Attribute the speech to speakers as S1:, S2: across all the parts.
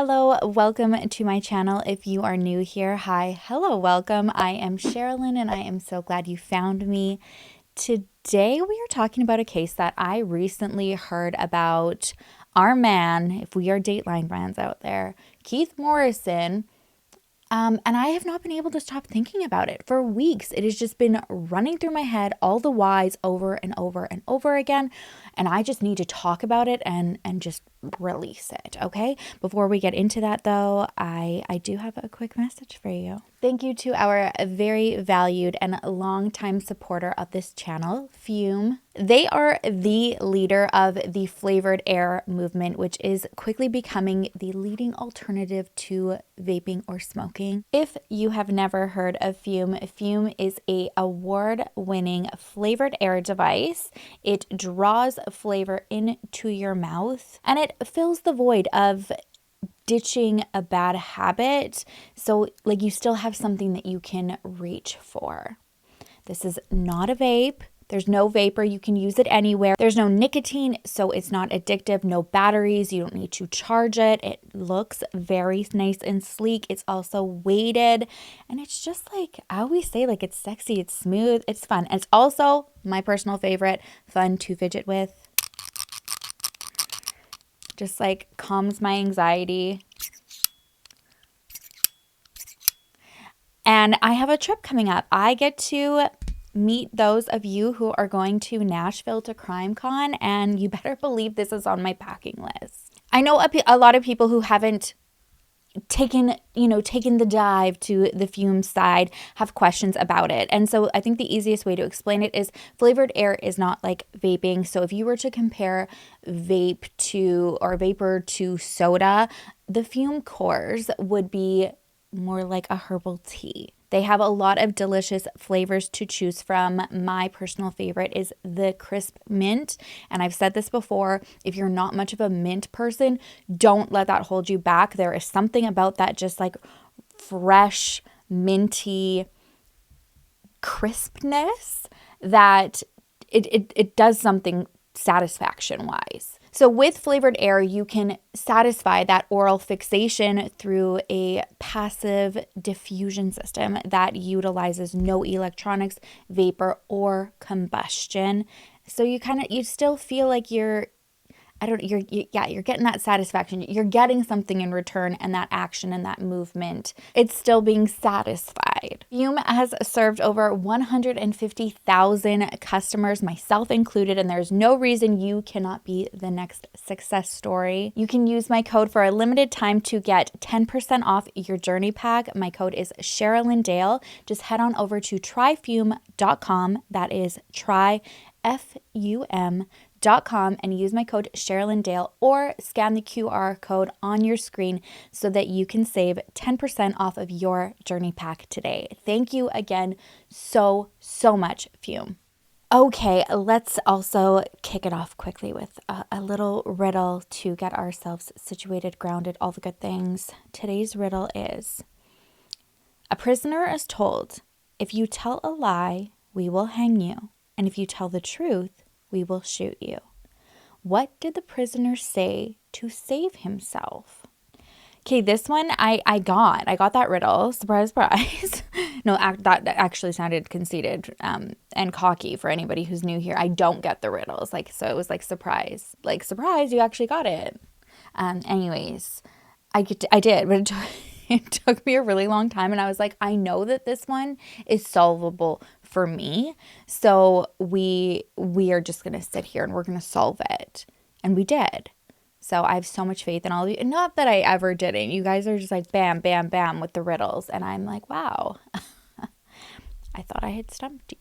S1: Hello, welcome to my channel. If you are new here, hi, hello, welcome. I am Sherrilyn and I am so glad you found me. Today we are talking about a case that I recently heard about. Our man, if we are Dateline fans out there, Keith Morrison. And I have not been able to stop thinking about it for weeks. It has just been running through my head, all the whys over and over and over again. And I just need to talk about it and just release it, okay? Before we get into that though, I do have a quick message for you. Thank you to our very valued and longtime supporter of this channel, Fume. They are the leader of the flavored air movement, which is quickly becoming the leading alternative to vaping or smoking. If you have never heard of Fume, Fume is an award-winning flavored air device. It draws flavor into your mouth and it fills the void of ditching a bad habit. So like you still have something that you can reach for. This is not a vape. There's no vapor. You can use it anywhere. There's no nicotine, so it's not addictive. No batteries. You don't need to charge it. It looks very nice and sleek. It's also weighted. And it's just like, I always say, like, it's sexy. It's smooth. It's fun. And it's also my personal favorite, fun to fidget with. Just like calms my anxiety. And I have a trip coming up. I get to meet those of you who are going to Nashville to CrimeCon, and you better believe this is on my packing list. I know a lot of people who haven't taken the dive to the Fume side have questions about it. And so I think the easiest way to explain it is flavored air is not like vaping. So if you were to compare vapor to soda, the Fume cores would be more like a herbal tea. They have a lot of delicious flavors to choose from. My personal favorite is the crisp mint. And I've said this before, if you're not much of a mint person, don't let that hold you back. There is something about that just like fresh, minty crispness that it does something satisfaction-wise. So with flavored air, you can satisfy that oral fixation through a passive diffusion system that utilizes no electronics, vapor, or combustion. So you still feel like you're getting that satisfaction. You're getting something in return, and that action and that movement, it's still being satisfied. Fume has served over 150,000 customers, myself included, and there's no reason you cannot be the next success story. You can use my code for a limited time to get 10% off your journey pack. My code is sherrilyndale. Just head on over to tryfume.com. That is tryfum.com and use my code sherrilyndale or scan the QR code on your screen so that you can save 10% off of your journey pack today. Thank you again so much, Fume. Okay, let's also kick it off quickly with a little riddle to get ourselves situated, grounded, all the good things. Today's riddle is: a prisoner is told, if you tell a lie, we will hang you, and if you tell the truth, we will shoot you. What did the prisoner say to save himself? Okay, this one I got that riddle. Surprise, surprise. No, that actually sounded conceited and cocky for anybody who's new here. I don't get the riddles. So it was like surprise. Like, surprise, you actually got it. Anyways, I did, but it took me a really long time, and I was like, I know that this one is solvable for me, so we are just gonna sit here and we're gonna solve it, and we did. So I have so much faith in all of you. Not that I ever didn't. You guys are just like bam, bam, bam with the riddles, and I'm like, wow. I thought I had stumped you.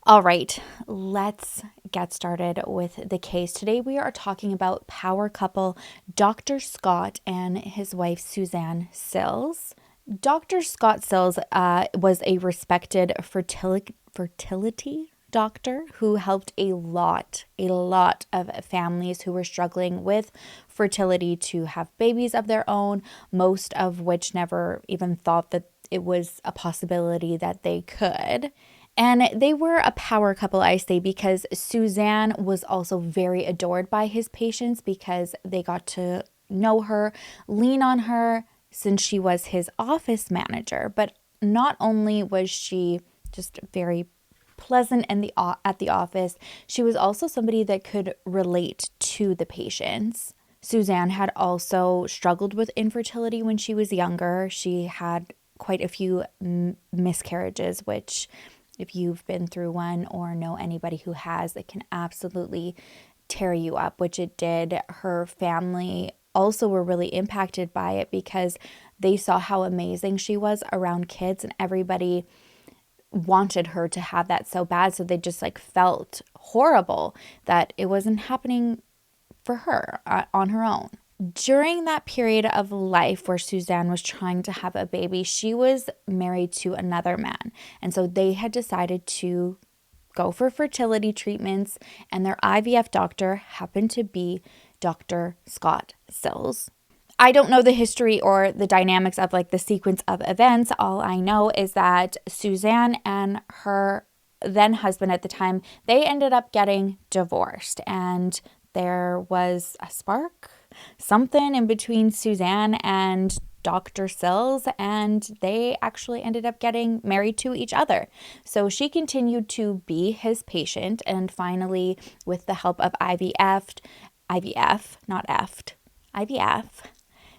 S1: All right, let's get started with the case. Today we are talking about power couple Dr. Scott and his wife Susann Sills. Dr. Scott Sills was a respected fertility doctor who helped a lot of families who were struggling with fertility to have babies of their own, most of which never even thought that it was a possibility that they could. And they were a power couple, I say, because Susann was also very adored by his patients because they got to know her, lean on her since she was his office manager. But not only was she just very pleasant at the office, she was also somebody that could relate to the patients. Susann had also struggled with infertility when she was younger. She had quite a few miscarriages, which if you've been through one or know anybody who has, it can absolutely tear you up, which it did. Her family also were really impacted by it because they saw how amazing she was around kids, and everybody wanted her to have that so bad. So they just like felt horrible that it wasn't happening for her on her own. During that period of life where Susann was trying to have a baby, she was married to another man. And so they had decided to go for fertility treatments, and their IVF doctor happened to be Dr. Scott Sills. I don't know the history or the dynamics of like the sequence of events. All I know is that Susann and her then husband at the time, they ended up getting divorced, and there was a spark, something in between Susann and Dr. Sills, and they actually ended up getting married to each other. So she continued to be his patient, and finally, with the help of IVF,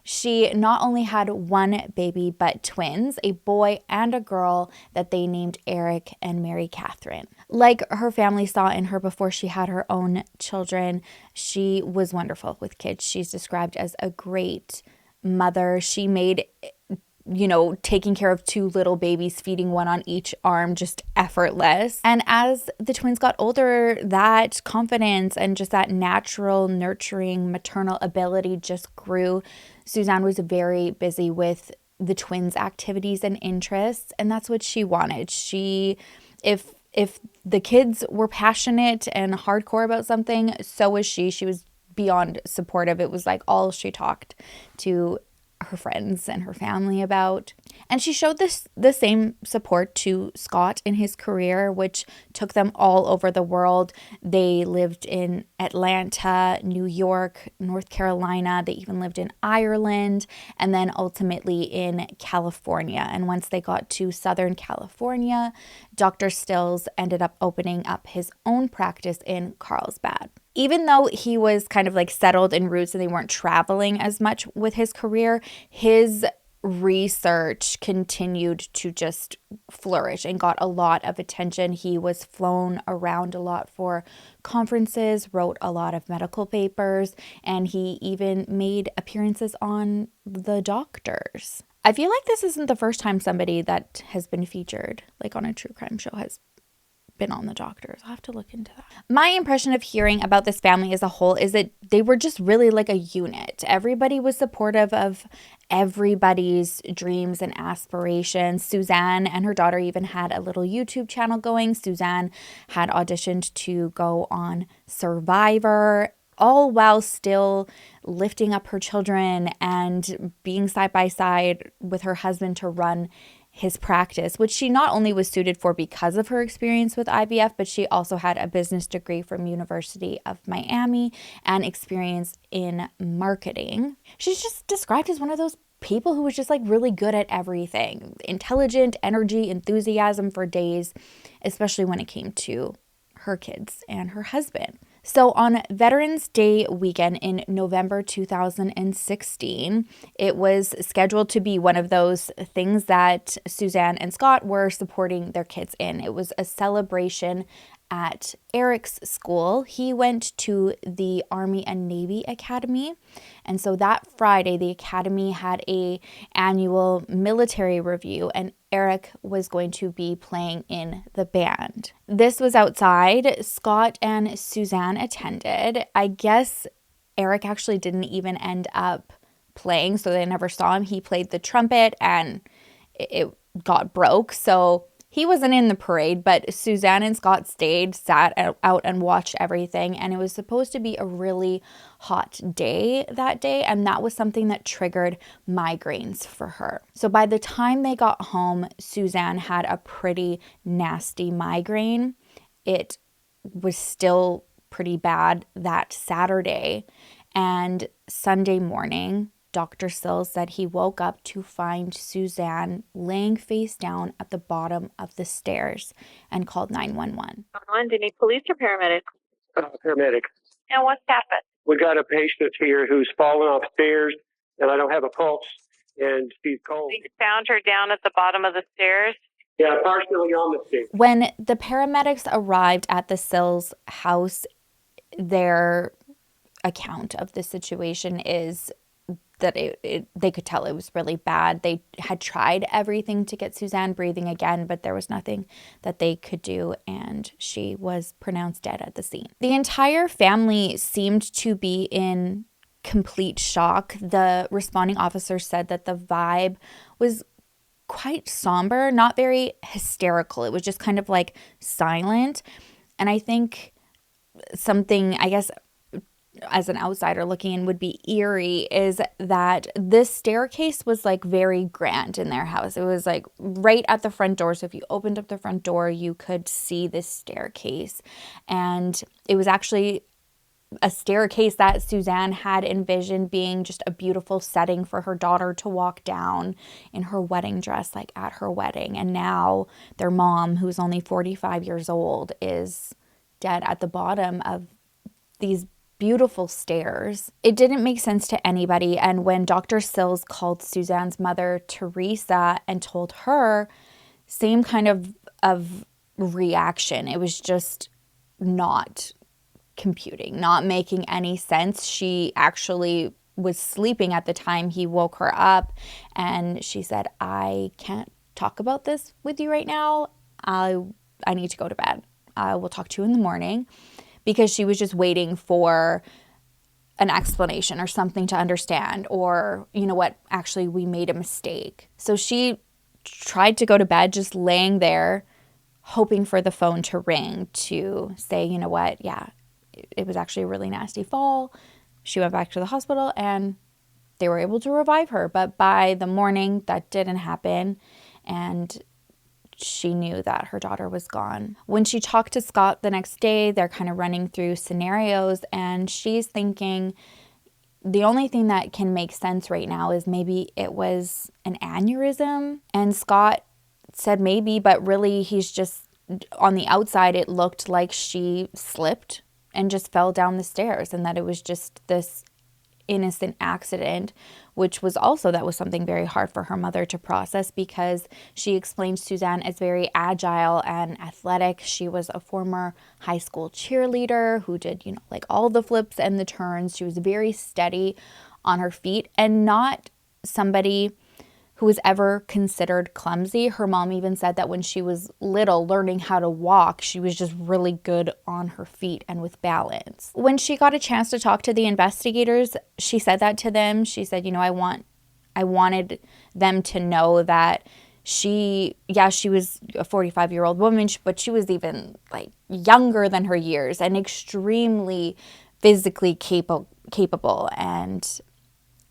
S1: she not only had one baby, but twins, a boy and a girl that they named Eric and Mary Catherine. Like her family saw in her before she had her own children, she was wonderful with kids. She's described as a great mother. She made, taking care of two little babies, feeding one on each arm, just effortless. And as the twins got older, that confidence and just that natural, nurturing, maternal ability just grew. Susann was very busy with the twins' activities and interests, and that's what she wanted. If the kids were passionate and hardcore about something, so was she. She was beyond supportive. It was like all she talked to her friends and her family about. And she showed the same support to Scott in his career, which took them all over the world. They lived in Atlanta, New York, North Carolina. They even lived in Ireland, and then ultimately in California. And once they got to Southern California, Dr. Sills ended up opening up his own practice in Carlsbad. Even though he was kind of like settled in roots and they weren't traveling as much with his career, his research continued to just flourish and got a lot of attention. He was flown around a lot for conferences, wrote a lot of medical papers, and he even made appearances on The Doctors. I feel like this isn't the first time somebody that has been featured like on a true crime show has been on The Doctors. I'll have to look into that. My impression of hearing about this family as a whole is that they were just really like a unit. Everybody was supportive of everybody's dreams and aspirations. Susann and her daughter even had a little YouTube channel going. Susann had auditioned to go on Survivor, all while still lifting up her children and being side by side with her husband to run his practice, which she not only was suited for because of her experience with IVF, but she also had a business degree from University of Miami and experience in marketing. She's just described as one of those people who was just like really good at everything. Intelligent, energy, enthusiasm for days, especially when it came to her kids and her husband. So on Veterans Day weekend in November 2016, it was scheduled to be one of those things that Susann and Scott were supporting their kids in. It was a celebration at Eric's school. He went to the Army and Navy Academy. And so that Friday, the Academy had a annual military review, and Eric was going to be playing in the band. This was outside. Scott and Susann attended. I guess Eric actually didn't even end up playing, so they never saw him. He played the trumpet and it got broke, so he wasn't in the parade, but Susann and Scott stayed, sat out and watched everything. And it was supposed to be a really hot day that day. And that was something that triggered migraines for her. So by the time they got home, Susann had a pretty nasty migraine. It was still pretty bad that Saturday. And Sunday morning, Dr. Sills said he woke up to find Susann laying face down at the bottom of the stairs and called 911.
S2: Do you need police or paramedics?
S3: Paramedics.
S2: And what's happened?
S3: We got a patient here who's fallen off stairs, and I don't have a pulse, and she's cold.
S2: You found her down at the bottom of the stairs?
S3: Yeah, partially on the stairs.
S1: When the paramedics arrived at the Sills house, their account of the situation is that they could tell it was really bad. They had tried everything to get Susann breathing again, but there was nothing that they could do, and she was pronounced dead at the scene. The entire family seemed to be in complete shock. The responding officer said that the vibe was quite somber, not very hysterical. It was just kind of like silent. And I think something, I guess, as an outsider looking in would be eerie is that this staircase was like very grand in their house. It was like right at the front door. So if you opened up the front door, you could see this staircase. And it was actually a staircase that Susann had envisioned being just a beautiful setting for her daughter to walk down in her wedding dress, like at her wedding. And now their mom, who's only 45 years old, is dead at the bottom of these beautiful stairs. It didn't make sense to anybody. And when Dr. Sills called Susann's mother, Teresa, and told her, same kind of reaction. It was just not computing, not making any sense. She actually was sleeping at the time he woke her up, and she said, I can't talk about this with you right now. I need to go to bed. I will talk to you in the morning. Because she was just waiting for an explanation or something to understand, or, you know what, actually we made a mistake. So she tried to go to bed just laying there, hoping for the phone to ring to say, you know what, yeah, it was actually a really nasty fall. She went back to the hospital and they were able to revive her. But by the morning, that didn't happen. And she knew that her daughter was gone. When she talked to Scott the next day, they're kind of running through scenarios, and she's thinking the only thing that can make sense right now is maybe it was an aneurysm. And Scott said maybe, but really he's just, on the outside, it looked like she slipped and just fell down the stairs, and that it was just this innocent accident, which was also, that was something very hard for her mother to process, because she explained Susann as very agile and athletic. She was a former high school cheerleader who did, you know, like all the flips and the turns. She was very steady on her feet and not somebody who was ever considered clumsy. Her mom even said that when she was little, learning how to walk, she was just really good on her feet and with balance. When she got a chance to talk to the investigators, she said that to them. She said, you know, I wanted them to know that she was a 45-year-old woman, but she was even like younger than her years and extremely physically capable and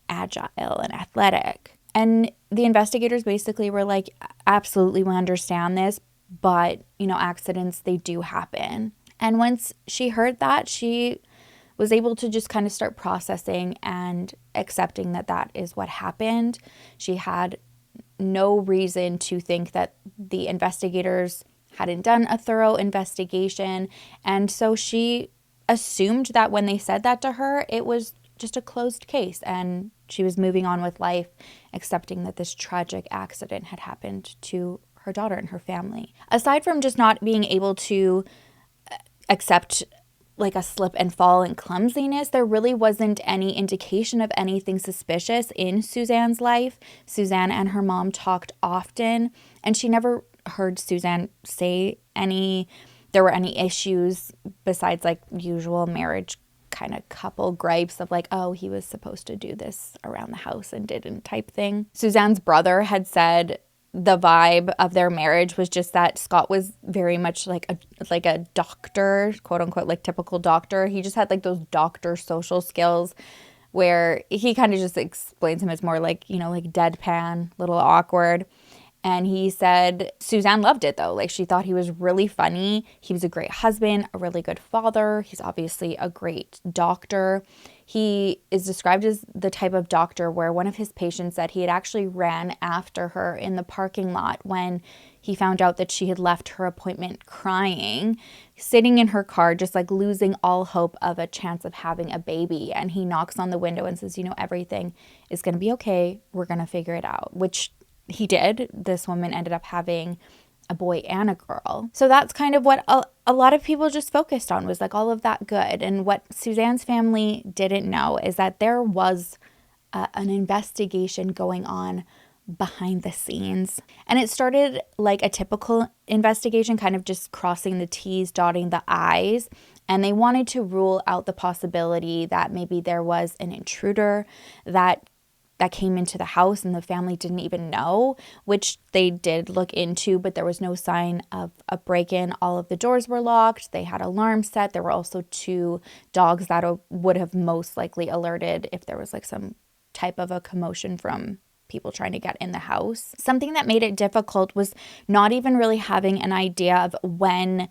S1: agile and athletic. And the investigators basically were like, absolutely, we understand this, but, you know, accidents, they do happen. And once she heard that, she was able to just kind of start processing and accepting that that is what happened. She had no reason to think that the investigators hadn't done a thorough investigation. And so she assumed that when they said that to her, it was just a closed case, and she was moving on with life, accepting that this tragic accident had happened to her daughter and her family. Aside from just not being able to accept like a slip and fall and clumsiness, there really wasn't any indication of anything suspicious in Susann's life. Susann and her mom talked often, and she never heard Susann say there were any issues besides like usual marriage kind of couple gripes of like, oh, he was supposed to do this around the house and didn't type thing. Susann's brother had said the vibe of their marriage was just that Scott was very much like a doctor, quote unquote, like typical doctor. He just had like those doctor social skills where he kind of just explains him as more like, you know, like deadpan, little awkward. And he said Susann loved it though. Like, she thought he was really funny. He was a great husband, a really good father. He's obviously a great doctor. He is described as the type of doctor where one of his patients said he had actually ran after her in the parking lot when he found out that she had left her appointment crying, sitting in her car, just like losing all hope of a chance of having a baby. And he knocks on the window and says, everything is going to be okay. We're going to figure it out, which he did. This woman ended up having a boy and a girl. So that's kind of what a lot of people just focused on, was like all of that good. And what Susann's family didn't know is that there was an investigation going on behind the scenes. And it started like a typical investigation, kind of just crossing the T's, dotting the I's. And they wanted to rule out the possibility that maybe there was an intruder that came into the house and the family didn't even know, which they did look into, but there was no sign of a break-in. All of the doors were locked. They had alarms set. There were also 2 dogs that would have most likely alerted if there was like some type of a commotion from people trying to get in the house. Something that made it difficult was not even really having an idea of when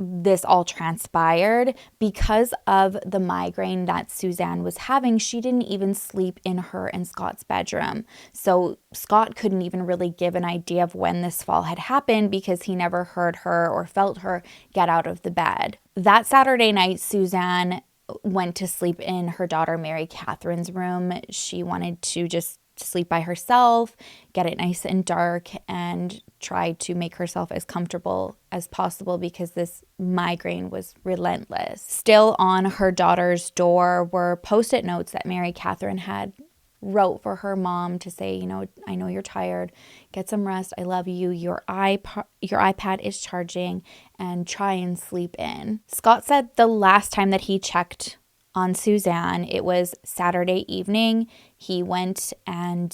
S1: this all transpired. Because of the migraine that Susann was having, she didn't even sleep in her and Scott's bedroom. So Scott couldn't even really give an idea of when this fall had happened because he never heard her or felt her get out of the bed. That Saturday night, Susann went to sleep in her daughter Mary Catherine's room. She wanted to just sleep by herself, get it nice and dark, and try to make herself as comfortable as possible because this migraine was relentless. Still on her daughter's door were Post-it notes that Mary Catherine had wrote for her mom to say, I know you're tired, get some rest, I love you, your iPad is charging, and try and sleep in. Scott said the last time that he checked on Susann, it was Saturday evening. He went and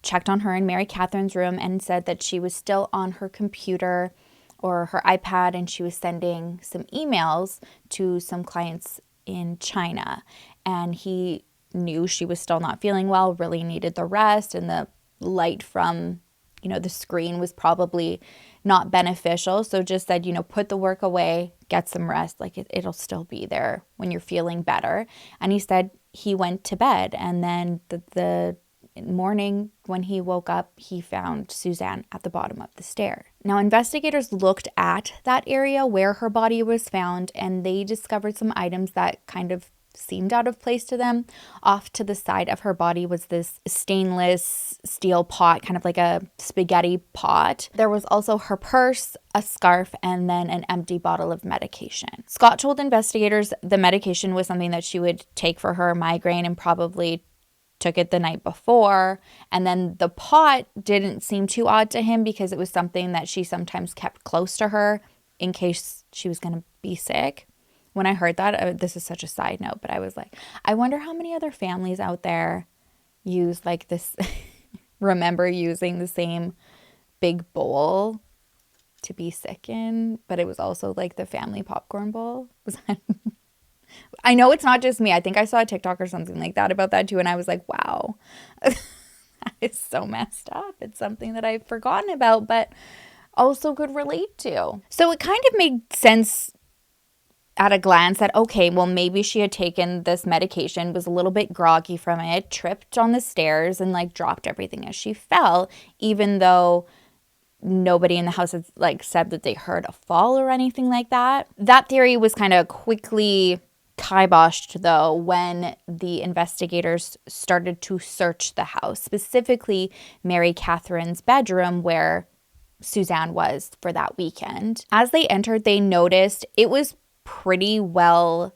S1: checked on her in Mary Catherine's room and said that she was still on her computer or her iPad, and she was sending some emails to some clients in China. And he knew she was still not feeling well, really needed the rest, and the light from the screen was probably not beneficial. So just said, put the work away, get some rest. Like it'll still be there when you're feeling better. And he said he went to bed. And then the morning when he woke up, he found Susann at the bottom of the stair. Now, investigators looked at that area where her body was found, and they discovered some items that kind of seemed out of place to them. Off to the side of her body was this stainless steel pot, kind of like a spaghetti pot. There was also her purse, a scarf, and then an empty bottle of medication. Scott told investigators the medication was something that she would take for her migraine and probably took it the night before. And then the pot didn't seem too odd to him because it was something that she sometimes kept close to her in case she was going to be sick. When I heard that, this is such a side note, but I was like, I wonder how many other families out there use like this, remember using the same big bowl to be sick in, but it was also like the family popcorn bowl. I know it's not just me. I think I saw a TikTok or something like that about that too, and I was like, wow, that is so messed up. It's something that I've forgotten about, but also could relate to. So it kind of made sense at a glance that, okay, well, maybe she had taken this medication, was a little bit groggy from it, tripped on the stairs, and like dropped everything as she fell, even though nobody in the house had like said that they heard a fall or anything like that. That theory was kind of quickly kiboshed, though, when the investigators started to search the house, specifically Mary Catherine's bedroom where Susann was for that weekend. As they entered, they noticed it was pretty well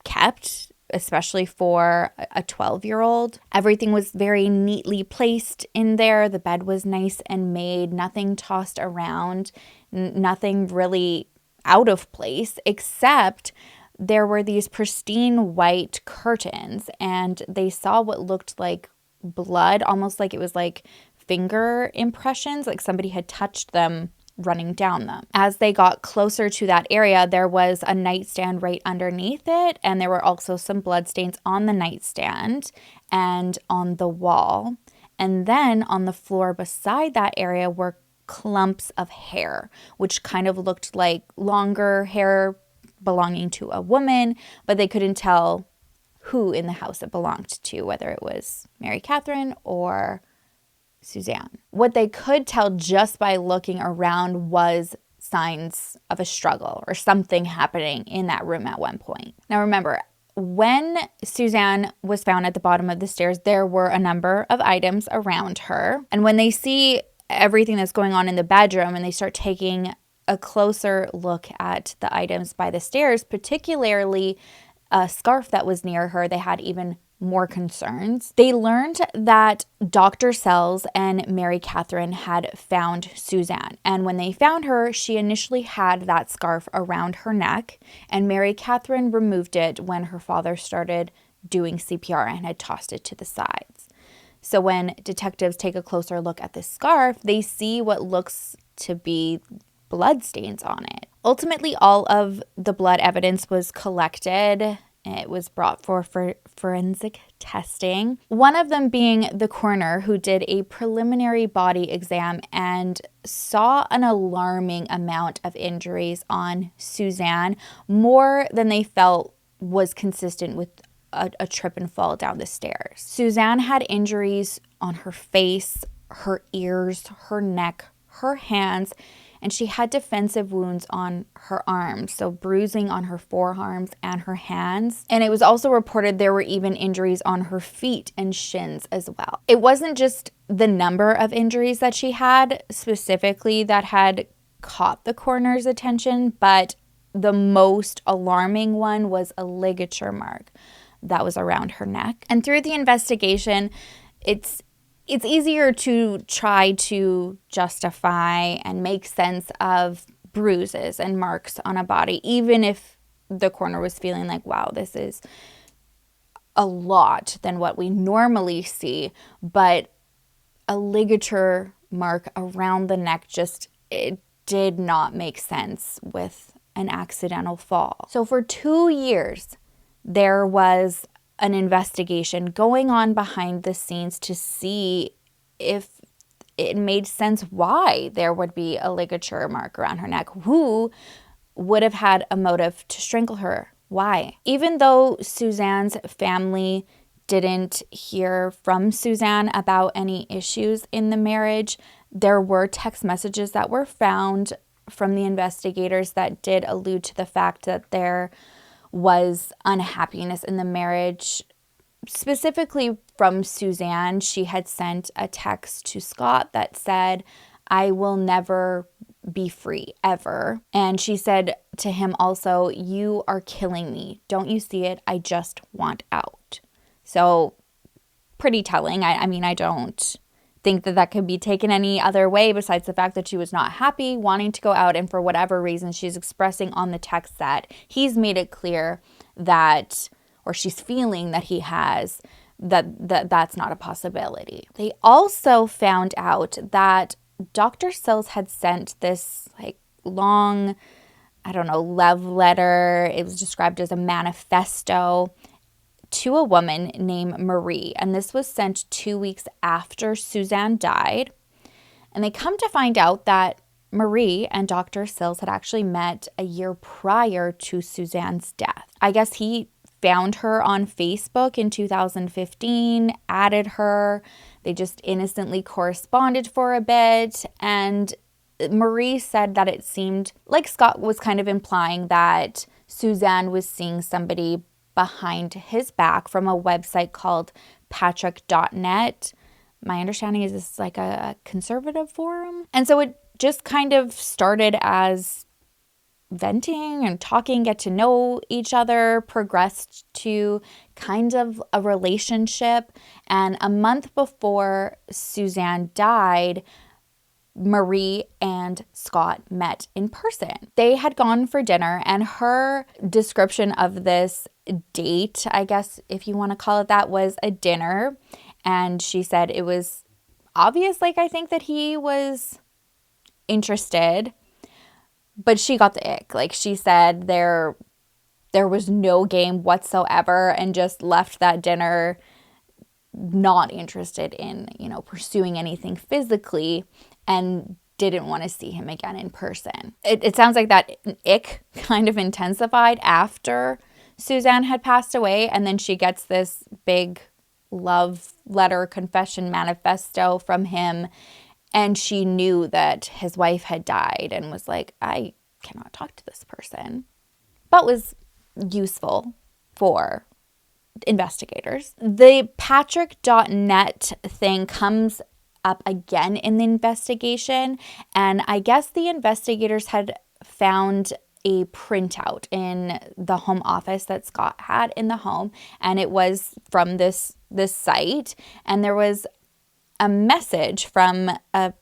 S1: kept, especially for a 12-year-old. Everything was very neatly placed in there. The bed was nice and made, nothing tossed around, nothing really out of place, except there were these pristine white curtains, and they saw what looked like blood, almost like it was like finger impressions, like somebody had touched them running down them. As they got closer to that area, there was a nightstand right underneath it, and there were also some bloodstains on the nightstand and on the wall. And then on the floor beside that area were clumps of hair, which kind of looked like longer hair belonging to a woman, but they couldn't tell who in the house it belonged to, whether it was Mary Catherine or Susann. What they could tell just by looking around was signs of a struggle or something happening in that room at one point. Now remember, when Susann was found at the bottom of the stairs, there were a number of items around her. And when they see everything that's going on in the bedroom and they start taking a closer look at the items by the stairs, particularly a scarf that was near her, they had even more concerns. They learned that Dr. Sills and Mary Catherine had found Susann. And when they found her, she initially had that scarf around her neck, and Mary Catherine removed it when her father started doing CPR and had tossed it to the sides. So when detectives take a closer look at this scarf, they see what looks to be blood stains on it. Ultimately, all of the blood evidence was collected. It was brought for forensic testing. One of them being the coroner, who did a preliminary body exam and saw an alarming amount of injuries on Susann, more than they felt was consistent with a trip and fall down the stairs. Susann had injuries on her face, her ears, her neck, her hands, and she had defensive wounds on her arms, so bruising on her forearms and her hands. And it was also reported there were even injuries on her feet and shins as well. It wasn't just the number of injuries that she had specifically that had caught the coroner's attention, but the most alarming one was a ligature mark that was around her neck. And through the investigation, it's easier to try to justify and make sense of bruises and marks on a body, even if the coroner was feeling like, wow, this is a lot than what we normally see. But a ligature mark around the neck it did not make sense with an accidental fall. So for 2 years, there was an investigation going on behind the scenes to see if it made sense why there would be a ligature mark around her neck. Who would have had a motive to strangle her? Why? Even though Susann's family didn't hear from Susann about any issues in the marriage, there were text messages that were found from the investigators that did allude to the fact that there was unhappiness in the marriage. Specifically from Susann, she had sent a text to Scott that said, "I will never be free, ever." And she said to him also, "You are killing me. Don't you see it? I just want out." So pretty telling. I mean, I don't think that could be taken any other way besides the fact that she was not happy, wanting to go out, and for whatever reason she's expressing on the text that he's made it clear that, or she's feeling that he has, that's not a possibility. They also found out that Dr. Sills had sent this long, love letter. It was described as a manifesto to a woman named Marie, and this was sent 2 weeks after Susann died. And they come to find out that Marie and Dr. Sills had actually met a year prior to Susann's death. I guess he found her on Facebook in 2015, added her. They just innocently corresponded for a bit, and Marie said that it seemed like Scott was kind of implying that Susann was seeing somebody behind his back from a website called patrick.net. My understanding is this is like a conservative forum. And so it just kind of started as venting and talking, get to know each other, progressed to kind of a relationship. And a month before Susann died, Marie and Scott met in person. They had gone for dinner, and her description of this date, I guess if you want to call it that, was a dinner. And she said it was obvious, I think that he was interested, but she got the ick. She said there was no game whatsoever, and just left that dinner not interested in, pursuing anything physically and didn't want to see him again in person. It sounds like that ick kind of intensified after Susann had passed away, and then she gets this big love letter confession manifesto from him, and she knew that his wife had died and was like, I cannot talk to this person, but was useful for investigators. The Patrick.net thing comes up again in the investigation, and I guess the investigators had found a printout in the home office that Scott had in the home, and it was from this site, and there was a message from a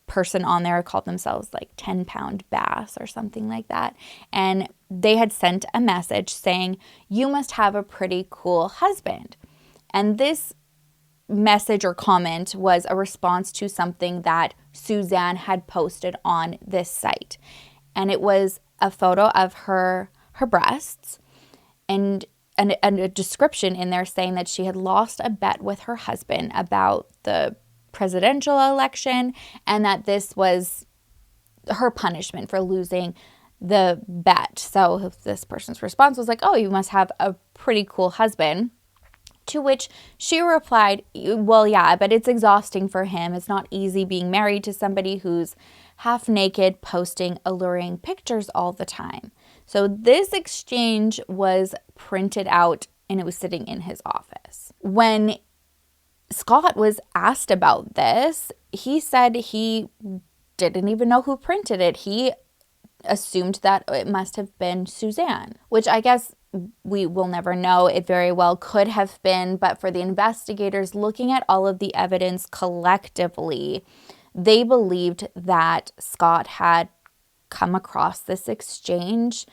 S1: person on there, called themselves like 10-pound bass or something like that, and they had sent a message saying, you must have a pretty cool husband. And this message or comment was a response to something that Susann had posted on this site, and it was a photo of her breasts and a description in there saying that she had lost a bet with her husband about the presidential election, and that this was her punishment for losing the bet. So this person's response was like, oh, you must have a pretty cool husband. To which she replied, well, yeah, but it's exhausting for him. It's not easy being married to somebody who's half naked, posting alluring pictures all the time. So this exchange was printed out and it was sitting in his office. When Scott was asked about this, he said he didn't even know who printed it. He assumed that it must have been Susann, which I guess we will never know. It very well could have been, but for the investigators looking at all of the evidence collectively, they believed that Scott had come across this exchange,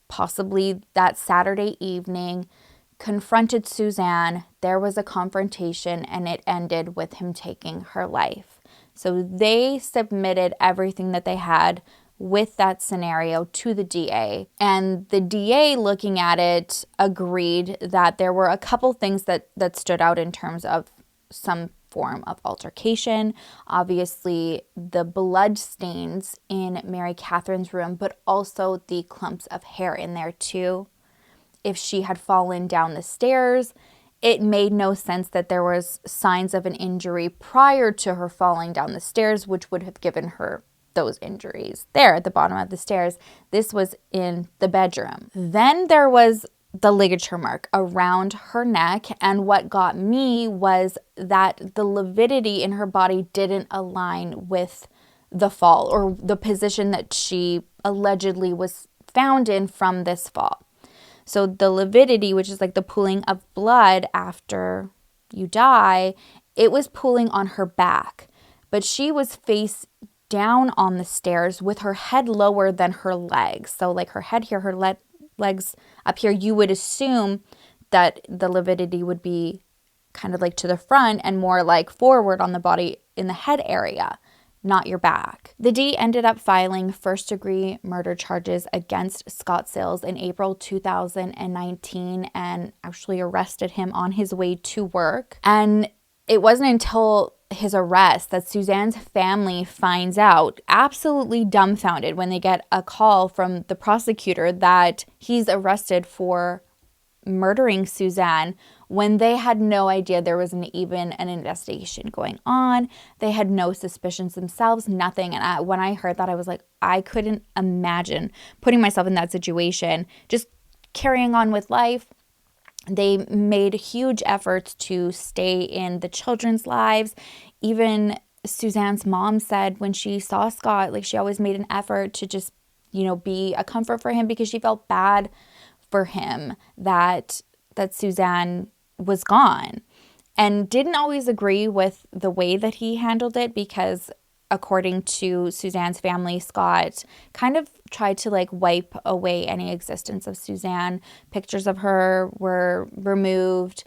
S1: possibly that Saturday evening, confronted Susann, there was a confrontation, and it ended with him taking her life. So they submitted everything that they had with that scenario to the DA. And the DA, looking at it, agreed that there were a couple things that stood out in terms of some form of altercation. Obviously, the blood stains in Mary Catherine's room, but also the clumps of hair in there too. If she had fallen down the stairs, it made no sense that there was signs of an injury prior to her falling down the stairs, which would have given her those injuries there at the bottom of the stairs. This was in the bedroom. Then there was the ligature mark around her neck, and what got me was that the lividity in her body didn't align with the fall or the position that she allegedly was found in from this fall. So the lividity, which is like the pooling of blood after you die, it was pooling on her back, but she was face down on the stairs with her head lower than her legs. So like her head here, her legs up here, you would assume that the lividity would be kind of like to the front and more like forward on the body in the head area, not your back. The D ended up filing first-degree murder charges against Scott Sills in April 2019 and actually arrested him on his way to work. And it wasn't until his arrest that Susann's family finds out, absolutely dumbfounded, when they get a call from the prosecutor that he's arrested for murdering Susann, when they had no idea there was even an investigation going on. They had no suspicions themselves, nothing. And when I heard that, I was like, I couldn't imagine putting myself in that situation, just carrying on with life. They made huge efforts to stay in the children's lives. Even Susann's mom said when she saw Scott, like she always made an effort to just, be a comfort for him because she felt bad for him that Susann was gone, and didn't always agree with the way that he handled it because, according to Susann's family, Scott kind of tried to like wipe away any existence of Susann. Pictures of her were removed.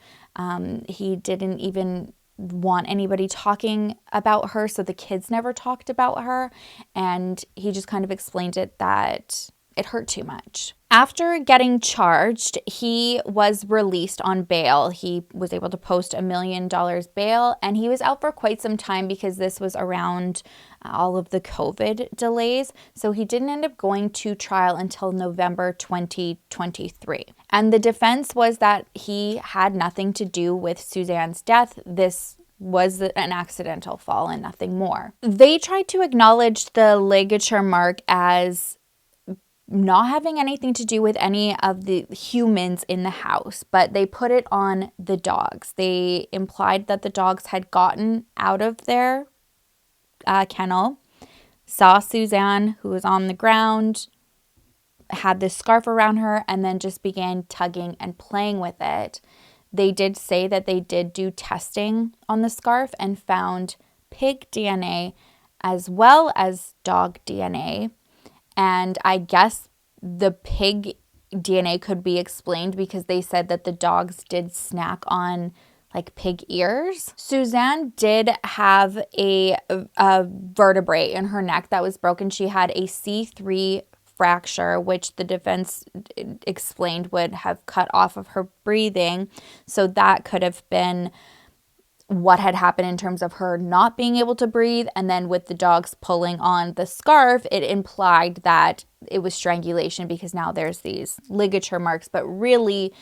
S1: He didn't even want anybody talking about her, so the kids never talked about her, and he just kind of explained it that it hurt too much. After getting charged, he was released on bail. He was able to post $1 million bail, and he was out for quite some time because this was around all of the COVID delays. So he didn't end up going to trial until November 2023. And the defense was that he had nothing to do with Susann's death. This was an accidental fall and nothing more. They tried to acknowledge the ligature mark as not having anything to do with any of the humans in the house, but they put it on the dogs. They implied that the dogs had gotten out of their kennel, saw Susann, who was on the ground, had this scarf around her, and then just began tugging and playing with it. They did say that they did do testing on the scarf and found pig DNA as well as dog DNA. And I guess the pig DNA could be explained because they said that the dogs did snack on like pig ears. Susann did have a vertebrae in her neck that was broken. She had a C3 fracture, which the defense explained would have cut off of her breathing. So that could have been what had happened in terms of her not being able to breathe. And then with the dogs pulling on the scarf, it implied that it was strangulation because now there's these ligature marks, but really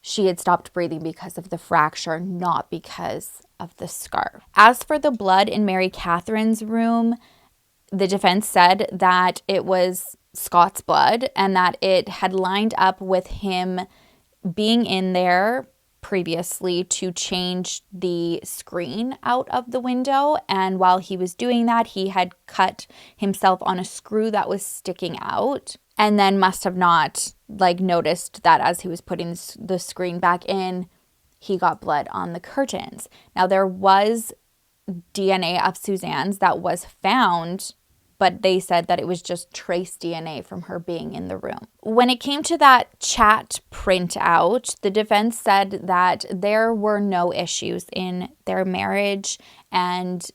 S1: she had stopped breathing because of the fracture, not because of the scarf. As for the blood in Mary Catherine's room, the defense said that it was Scott's blood and that it had lined up with him being in there previously to change the screen out of the window. And while he was doing that, he had cut himself on a screw that was sticking out and then must have not noticed that as he was putting the screen back in, he got blood on the curtains. Now there was DNA of Susann's that was found, but they said that it was just trace DNA from her being in the room. When it came to that chat printout, the defense said that there were no issues in their marriage, and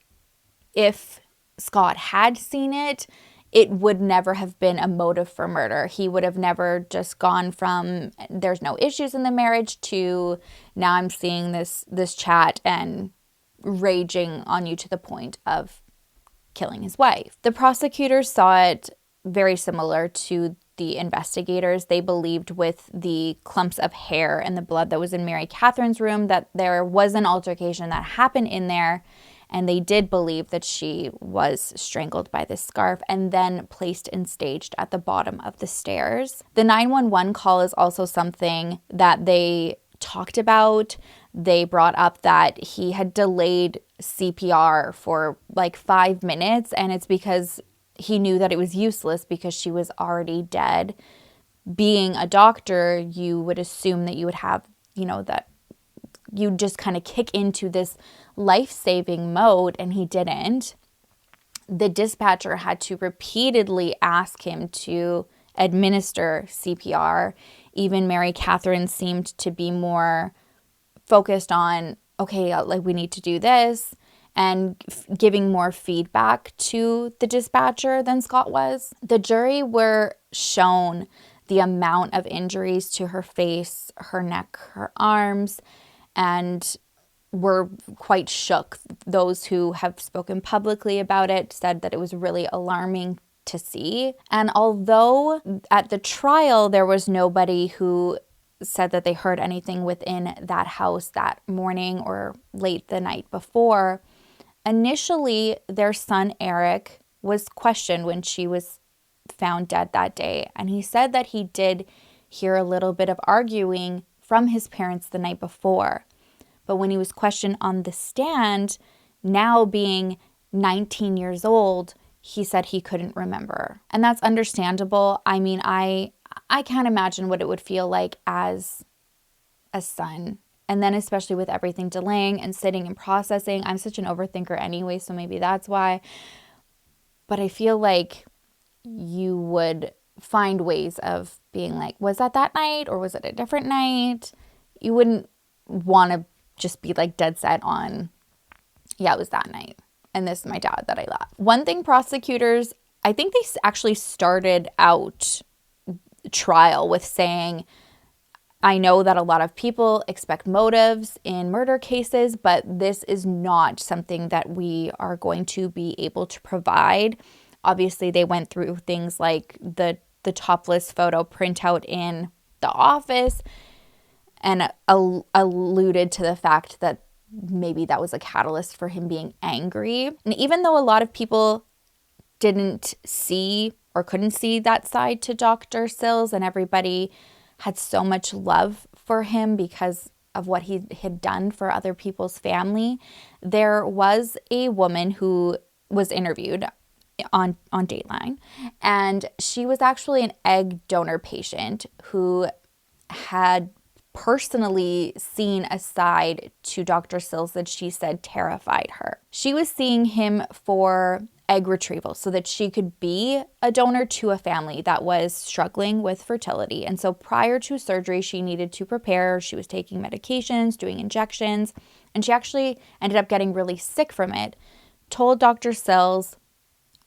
S1: if Scott had seen it, it would never have been a motive for murder. He would have never just gone from there's no issues in the marriage to now I'm seeing this chat and raging on you to the point of killing his wife. The prosecutors saw it very similar to the investigators. They believed with the clumps of hair and the blood that was in Mary Catherine's room that there was an altercation that happened in there, and they did believe that she was strangled by this scarf and then placed and staged at the bottom of the stairs. The 911 call is also something that they talked about. They brought up that he had delayed CPR for 5 minutes, and it's because he knew that it was useless because she was already dead. Being a doctor, you would assume that you would have, that you just kind of kick into this life-saving mode, and he didn't. The dispatcher had to repeatedly ask him to administer CPR. Even Mary Catherine seemed to be more focused on, okay, we need to do this, and giving more feedback to the dispatcher than Scott was. The jury were shown the amount of injuries to her face, her neck, her arms, and were quite shook. Those who have spoken publicly about it said that it was really alarming to see. And although at the trial there was nobody who said that they heard anything within that house that morning or late the night before, initially their son Eric was questioned when she was found dead that day, and he said that he did hear a little bit of arguing from his parents the night before. But when he was questioned on the stand, now being 19 years old, he said he couldn't remember. And that's understandable. I mean, I can't imagine what it would feel like as a son. And then especially with everything delaying and sitting and processing. I'm such an overthinker anyway, so maybe that's why. But I feel like you would find ways of being like, was that night or was it a different night? You wouldn't want to just be dead set on, yeah, it was that night. And this is my dad that I left. One thing prosecutors, I think they actually started out trial with saying, I know that a lot of people expect motives in murder cases, but this is not something that we are going to be able to provide. Obviously, they went through things like the topless photo printout in the office and alluded to the fact that maybe that was a catalyst for him being angry. And even though a lot of people didn't see or couldn't see that side to Dr. Sills, and everybody had so much love for him because of what he had done for other people's family, there was a woman who was interviewed on Dateline, and she was actually an egg donor patient who had personally seen a side to Dr. Sills that she said terrified her. She was seeing him for egg retrieval so that she could be a donor to a family that was struggling with fertility. And so prior to surgery, she needed to prepare. She was taking medications, doing injections, and she actually ended up getting really sick from it. Told Dr. Sills,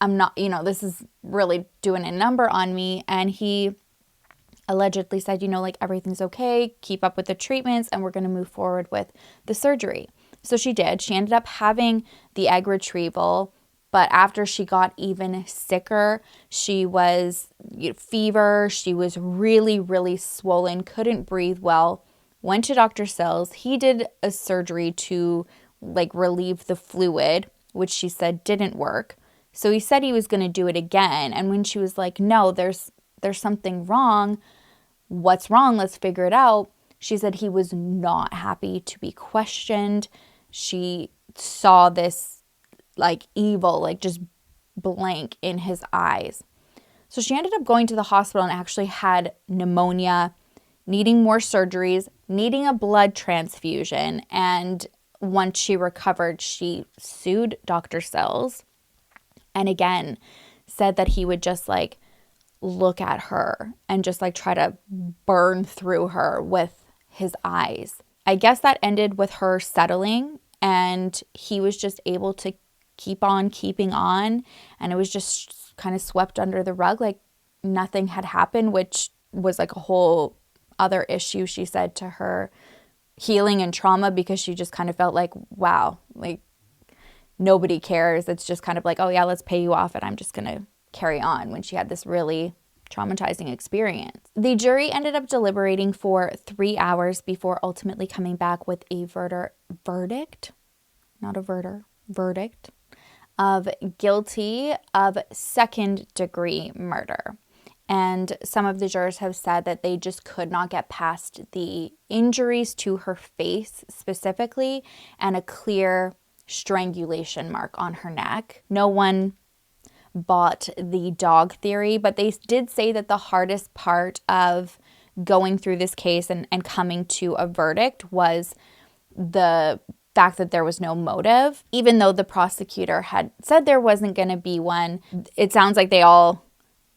S1: I'm not, this is really doing a number on me. And he allegedly said, like everything's okay, keep up with the treatments, and we're going to move forward with the surgery. So she did. She ended up having the egg retrieval, but after she got even sicker, she was fever, she was really, really swollen, couldn't breathe well, went to Dr. Sills. He did a surgery to relieve the fluid, which she said didn't work. So he said he was going to do it again. And when she was like, no, there's something wrong. What's wrong? Let's figure it out. She said he was not happy to be questioned. She saw this evil, just blank in his eyes. So she ended up going to the hospital and actually had pneumonia, needing more surgeries, needing a blood transfusion. And once she recovered, she sued Dr. Sills and again said that he would just look at her and just try to burn through her with his eyes. I guess that ended with her settling, and he was just able to keep on keeping on, and it was just kind of swept under the rug like nothing had happened, which was a whole other issue, she said, to her healing and trauma, because she just kind of felt wow, nobody cares. It's just kind of oh yeah, let's pay you off and I'm just gonna carry on, when she had this really traumatizing experience. The jury ended up deliberating for 3 hours before ultimately coming back with a verdict of guilty of second-degree murder. And some of the jurors have said that they just could not get past the injuries to her face specifically and a clear strangulation mark on her neck. No one bought the dog theory, but they did say that the hardest part of going through this case and coming to a verdict was the fact that there was no motive. Even though the prosecutor had said there wasn't going to be one, it sounds like they all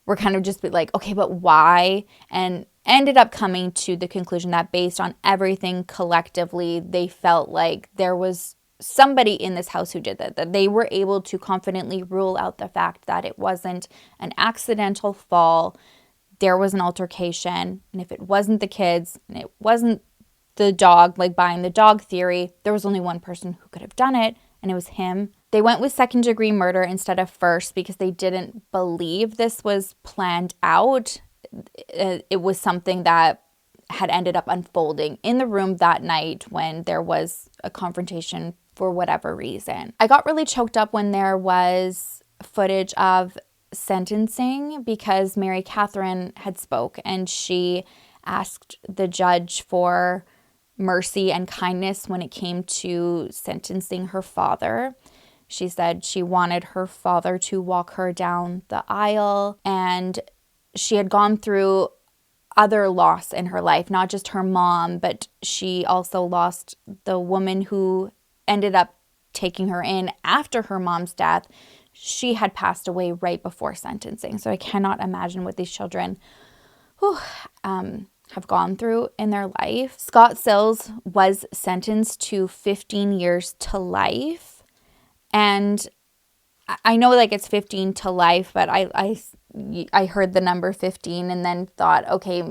S1: were kind of just okay, but why? And ended up coming to the conclusion that based on everything collectively, they felt like there was somebody in this house who did that they were able to confidently rule out the fact that it wasn't an accidental fall. There was an altercation, and if it wasn't the kids and it wasn't the dog, buying the dog theory, there was only one person who could have done it, and it was him. They went with second-degree murder instead of first because they didn't believe this was planned out. It was something that had ended up unfolding in the room that night when there was a confrontation for whatever reason. I got really choked up when there was footage of sentencing because Mary Catherine had spoke, and she asked the judge for mercy and kindness when it came to sentencing her father. She said she wanted her father to walk her down the aisle, and she had gone through other loss in her life, not just her mom, but she also lost the woman who ended up taking her in after her mom's death. She had passed away right before sentencing. So I cannot imagine what these children have gone through in their life. Scott Sills was sentenced to 15 years to life. And I know it's 15 to life, but I I heard the number 15 and then thought, okay,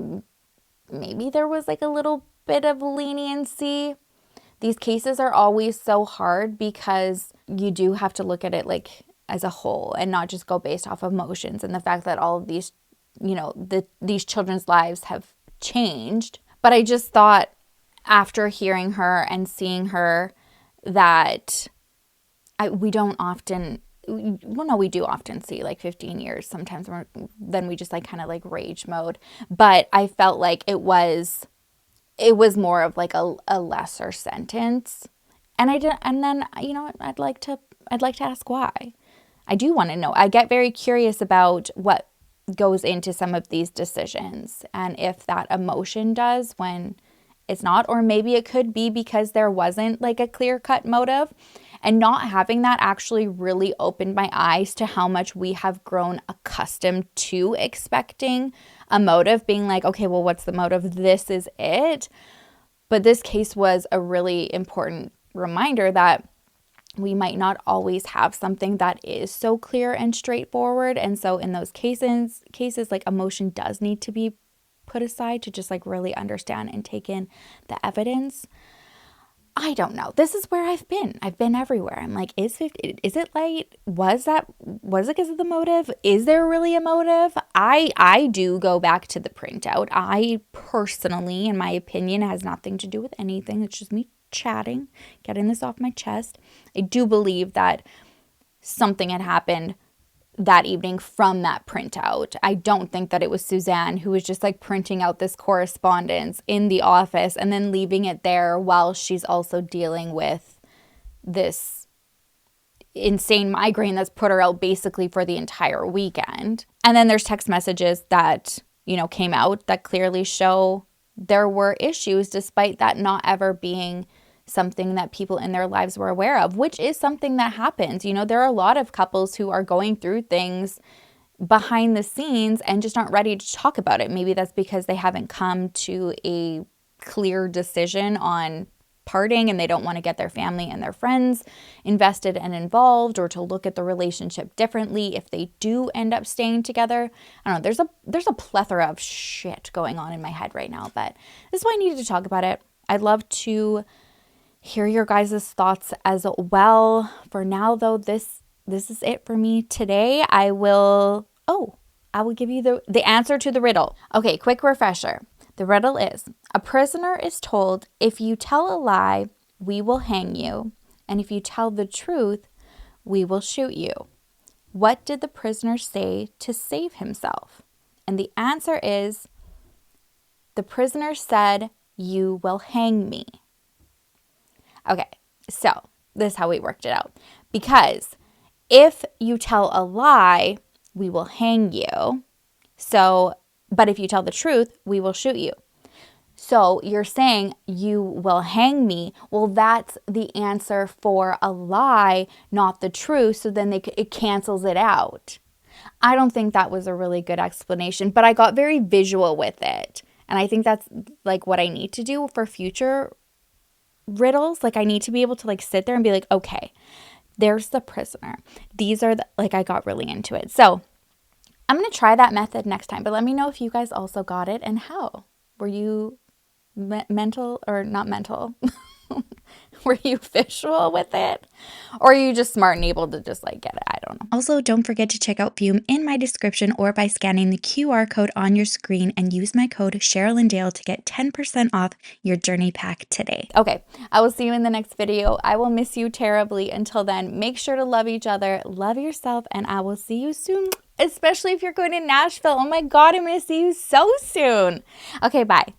S1: maybe there was like a little bit of leniency. These cases are always so hard because you do have to look at it like as a whole and not just go based off of emotions, and the fact that all of these, these children's lives have changed. But I just thought, after hearing her and seeing her, that we do often see like 15 years sometimes. Then we just like kind of like rage mode. But I felt like it was more of like a lesser sentence. And then I'd like to ask why. I do want to know. I get very curious about what goes into some of these decisions and if that emotion does when it's not, or maybe it could be because there wasn't like a clear-cut motive. And not having that actually really opened my eyes to how much we have grown accustomed to expecting a motive, being like, okay, well, what's the motive? This is it. But this case was a really important reminder that we might not always have something that is so clear and straightforward. And so in those cases, like, emotion does need to be put aside to just like really understand and take in the evidence. I don't know. This is where I've been. I've been everywhere. I'm like, is it light? Was it because of the motive? Is there really a motive? I do go back to the printout. I personally, in my opinion, it has nothing to do with anything. It's just me chatting, getting this off my chest. I do believe that something had happened that evening from that printout. I don't think that it was Susann who was just like printing out this correspondence in the office and then leaving it there while she's also dealing with this insane migraine that's put her out basically for the entire weekend. And then there's text messages that, came out that clearly show there were issues despite that not ever being something that people in their lives were aware of, which is something that happens. There are a lot of couples who are going through things behind the scenes and just aren't ready to talk about it. Maybe that's because they haven't come to a clear decision on parting and they don't want to get their family and their friends invested and involved, or to look at the relationship differently if they do end up staying together. I don't know. There's a plethora of shit going on in my head right now, but this is why I needed to talk about it. I'd love to hear your guys' thoughts as well. For now, though, this is it for me today. I will give you the answer to the riddle. Okay, quick refresher. The riddle is, a prisoner is told, if you tell a lie, we will hang you. And if you tell the truth, we will shoot you. What did the prisoner say to save himself? And the answer is, the prisoner said, you will hang me. Okay, so this is how we worked it out. Because if you tell a lie, we will hang you. But if you tell the truth, we will shoot you. So you're saying you will hang me. Well, that's the answer for a lie, not the truth. So then it cancels it out. I don't think that was a really good explanation, but I got very visual with it. And I think that's like what I need to do for future riddles. Like, I need to be able to like sit there and be like, okay, there's the prisoner. These are I got really into it. So I'm going to try that method next time, but let me know if you guys also got it and how. Were you mental or not mental? Were you visual with it? Or are you just smart and able to just like get it? I don't know. Also, don't forget to check out Fume in my description or by scanning the QR code on your screen and use my code sherrilyndale to get 10% off your journey pack today. Okay, I will see you in the next video. I will miss you terribly. Until then, make sure to love each other, love yourself, and I will see you soon, especially if you're going to Nashville. Oh my God, I'm going to see you so soon. Okay, bye.